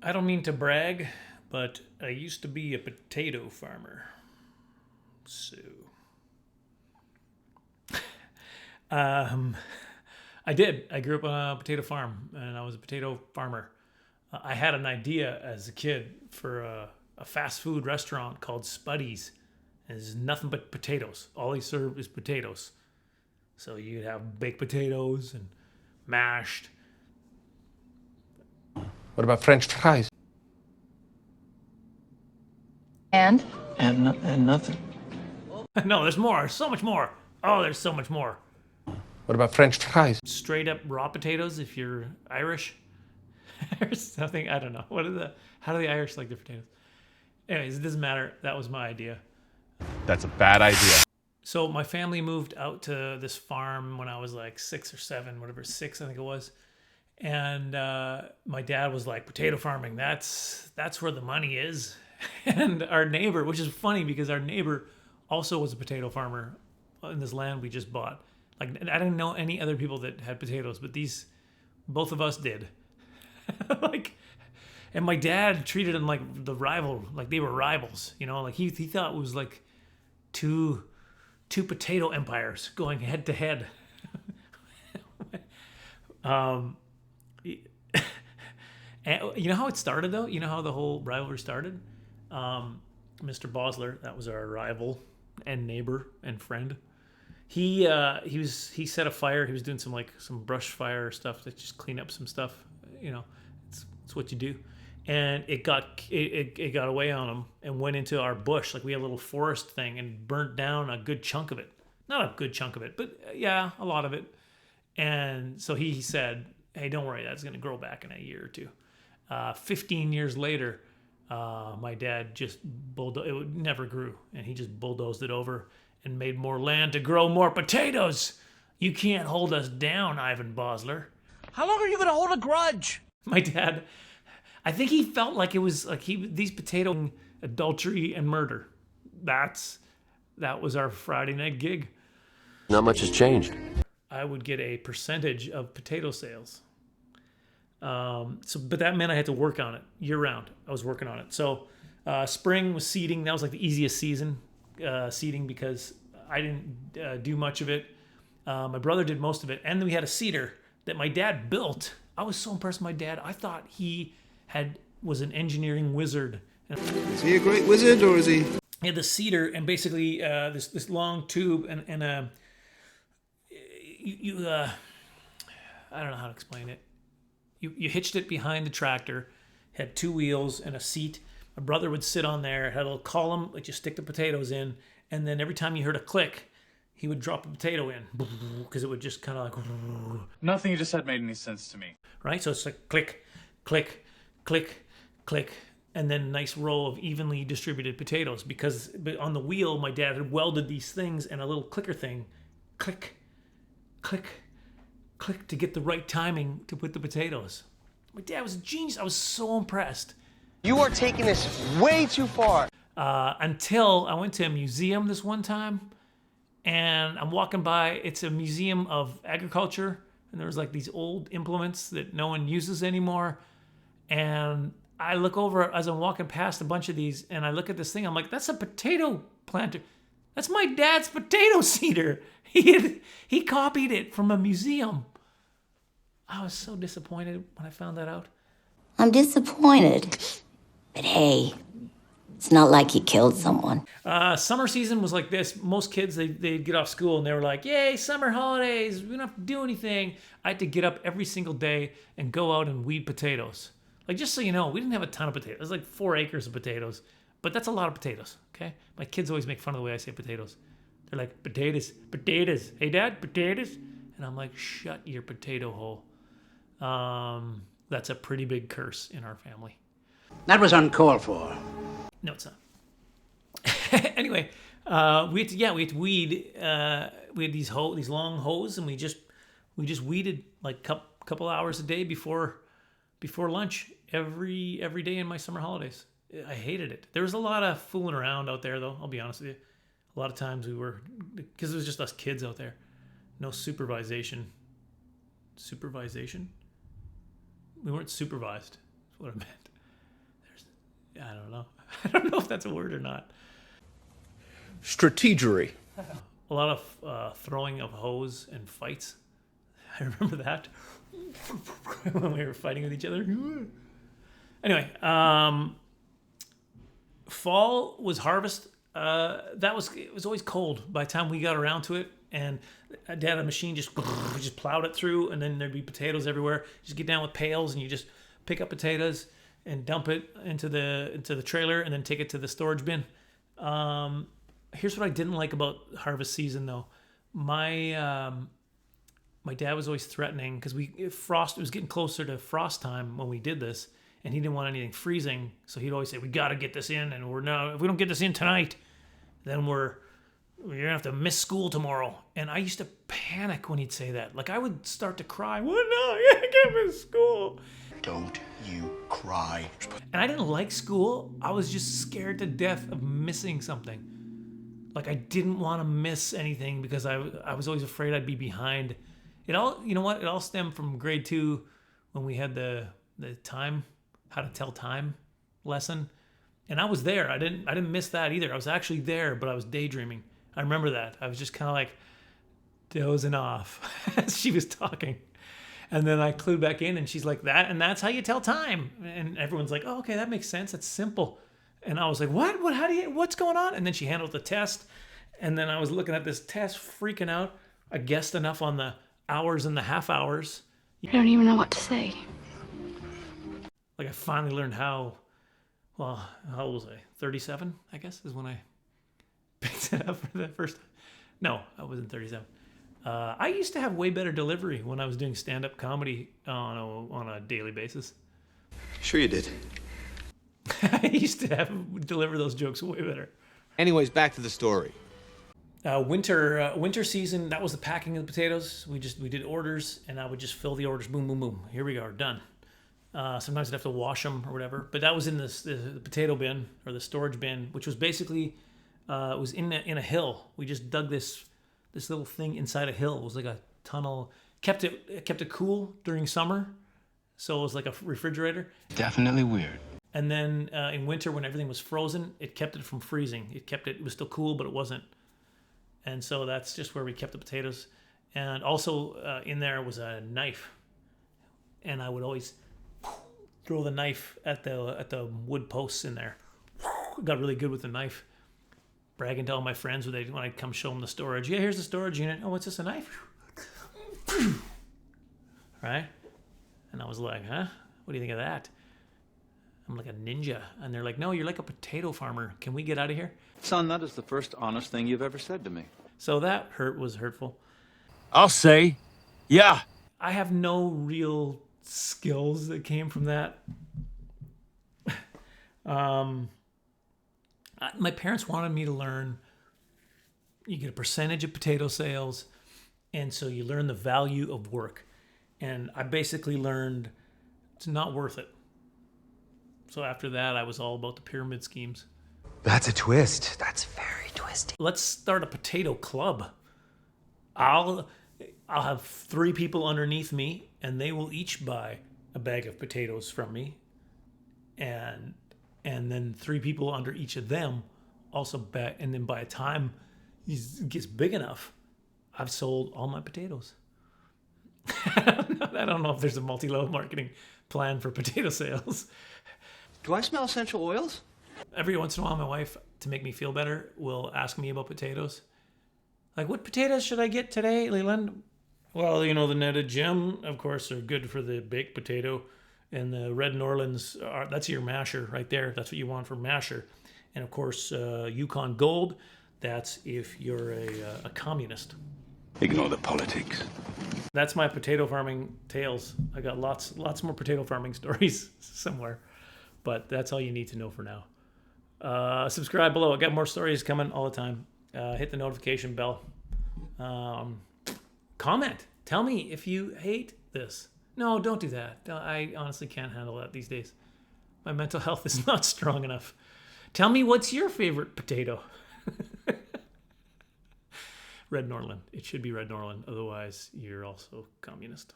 I don't mean to brag, but I used to be a potato farmer. So, um, I did. I grew up on a potato farm, and I was a potato farmer. I had an idea as a kid for a fast food restaurant called Spuddy's. It's nothing but potatoes. All they serve is potatoes. So you'd have baked potatoes and mashed. What about French fries? And? And nothing. No, there's more. So much more. Oh, there's so much more. What about French fries? Straight up raw potatoes if you're Irish. Or something. I don't know. How do the Irish like their potatoes? Anyways, it doesn't matter. That was my idea. That's a bad idea. So my family moved out to this farm when I was like 6 or 7, whatever, 6 I think it was. And my dad was like, potato farming, that's where the money is. And our neighbor, which is funny because our neighbor also was a potato farmer in this land we just bought. Like, I didn't know any other people that had potatoes, but both of us did. Like, and my dad treated them like like they were rivals, like he thought it was like two potato empires going head to head. And you know how it started though? You know how the whole rivalry started? Mr. Bosler, that was our rival and neighbor and friend. He set a fire. He was doing some brush fire stuff to just clean up some stuff. It's what you do. And it got away on him and went into our bush. Like we had a little forest thing and burnt down a good chunk of it. Not a good chunk of it, but yeah, a lot of it. And so he said, hey, don't worry, that's going to grow back in a year or two. 15 years later, my dad just it never grew, and he just bulldozed it over and made more land to grow more potatoes. You can't hold us down, Ivan Bosler. How long are you gonna hold a grudge? My dad, I think he felt like it was like these potato adultery and murder. That was our Friday night gig. Not much has changed. I would get a percentage of potato sales. But that meant I had to work on it year round. I was working on it. So spring was seeding. That was like the easiest season, seeding, because I didn't do much of it. My brother did most of it. And then we had a seeder that my dad built. I was so impressed with my dad. I thought he was an engineering wizard. Is he a great wizard, or is he? He had the seeder and basically this long tube and I don't know how to explain it. You hitched it behind the tractor, had 2 wheels and a seat. My brother would sit on there, had a little column that you stick the potatoes in, and then every time you heard a click, he would drop a potato in because it would just kind of like... Nothing you just said made any sense to me. Right? So it's like click, click, click, click, and then a nice row of evenly distributed potatoes, but on the wheel, my dad had welded these things and a little clicker thing. Click, click, click to get the right timing to put the potatoes. My dad was a genius. I was so impressed. You are taking this way too far. Until I went to a museum this one time, and I'm walking by. It's a museum of agriculture, and there was like these old implements that no one uses anymore. And I look over as I'm walking past a bunch of these, and I look at this thing. I'm like, that's a potato planter. That's my dad's potato seeder. He copied it from a museum. I was so disappointed when I found that out. I'm disappointed. But hey, it's not like he killed someone. Summer season was like this. Most kids, they'd get off school and they were like, yay, summer holidays. We don't have to do anything. I had to get up every single day and go out and weed potatoes. Like, just so you know, we didn't have a ton of potatoes. It was like 4 acres of potatoes. But that's a lot of potatoes, okay? My kids always make fun of the way I say potatoes. They're like, potatoes, potatoes. Hey, Dad, potatoes? And I'm like, shut your potato hole. That's a pretty big curse in our family. That was uncalled for. No, it's not. Anyway, we had to weed. We had these long hoses, and we just weeded like couple hours a day before lunch every day in my summer holidays. I hated it. There was a lot of fooling around out there, though. I'll be honest with you. A lot of times because it was just us kids out there. No supervision. Supervision? We weren't supervised. That's what I meant. I don't know if that's a word or not. Strategery. A lot of throwing of hose and fights. I remember that when we were fighting with each other. Anyway, fall was harvest. It was always cold by the time we got around to it, and Dad had a machine just plowed it through, and then there'd be potatoes everywhere. Just get down with pails, and you just pick up potatoes and dump it into the trailer, and then take it to the storage bin. Here's what I didn't like about harvest season, though. My dad was always threatening because it was getting closer to frost time when we did this, and he didn't want anything freezing. So he'd always say, "We got to get this in, and if we don't get this in tonight, then we're gonna have to miss school tomorrow." And I used to panic when he'd say that. Like I would start to cry. Well, no, I can't miss school. Don't you cry. And I didn't like school. I was just scared to death of missing something. Like I didn't want to miss anything because I was always afraid I'd be behind. It all stemmed from grade 2 when we had the time, how to tell time lesson. And I was there. I didn't miss that either. I was actually there, but I was daydreaming. I remember that. I was just kind of like dozing off as she was talking. And then I clued back in, and she's like, and that's how you tell time. And everyone's like, "Oh, okay, that makes sense. That's simple." And I was like, "What? What's going on?" And then she handled the test. And then I was looking at this test, freaking out. I guessed enough on the hours and the half hours. I don't even know what to say. Like I finally learned how old was I? 37, I guess, is when I picked it up for the first time. No, I wasn't 37. I used to have way better delivery when I was doing stand-up comedy on a daily basis. Sure you did. I used to deliver those jokes way better. Anyways, back to the story. Winter season, that was the packing of the potatoes. We did orders, and I would just fill the orders. Boom, boom, boom. Here we go, done. Sometimes I'd have to wash them or whatever. But that was in the potato bin or the storage bin, which was basically it was in a hill. We just dug this little thing inside a hill. It was like a tunnel. Kept it cool during summer, so it was like a refrigerator. Definitely weird. And then in winter, when everything was frozen, it kept it from freezing. It was still cool, but it wasn't. And so that's just where we kept the potatoes. And also in there was a knife, and I would always throw the knife at the wood posts in there. Got really good with the knife. Bragging to all my friends when I'd come show them the storage. Yeah, here's the storage unit. Oh, what's this, a knife? Right? And I was like, huh? What do you think of that? I'm like a ninja. And they're like, no, you're like a potato farmer. Can we get out of here? Son, that is the first honest thing you've ever said to me. So that was hurtful. I'll say, yeah. I have no real skills that came from that. My parents wanted me to learn, you get a percentage of potato sales, and so you learn the value of work. And I basically learned it's not worth it. So after that, I was all about the pyramid schemes. That's a twist. That's very twisty. Let's start a potato club. I'll have 3 people underneath me, and they will each buy a bag of potatoes from me. And then 3 people under each of them also bet. And then by the time it gets big enough, I've sold all my potatoes. I don't know if there's a multi-level marketing plan for potato sales. Do I smell essential oils? Every once in a while, my wife, to make me feel better, will ask me about potatoes. Like, what potatoes should I get today, Leland? Well, the netted gem, of course, are good for the baked potato. And the red Norlands, that's your masher right there. That's what you want for masher. And of course, Yukon Gold, that's if you're a communist. Ignore the politics. That's my potato farming tales. I got lots more potato farming stories somewhere. But that's all you need to know for now. Subscribe below. I got more stories coming all the time. Hit the notification bell. Comment. Tell me if you hate this. No, don't do that. I honestly can't handle that these days. My mental health is not strong enough. Tell me, what's your favorite potato? Red Norland. It should be Red Norland. Otherwise, you're also communist.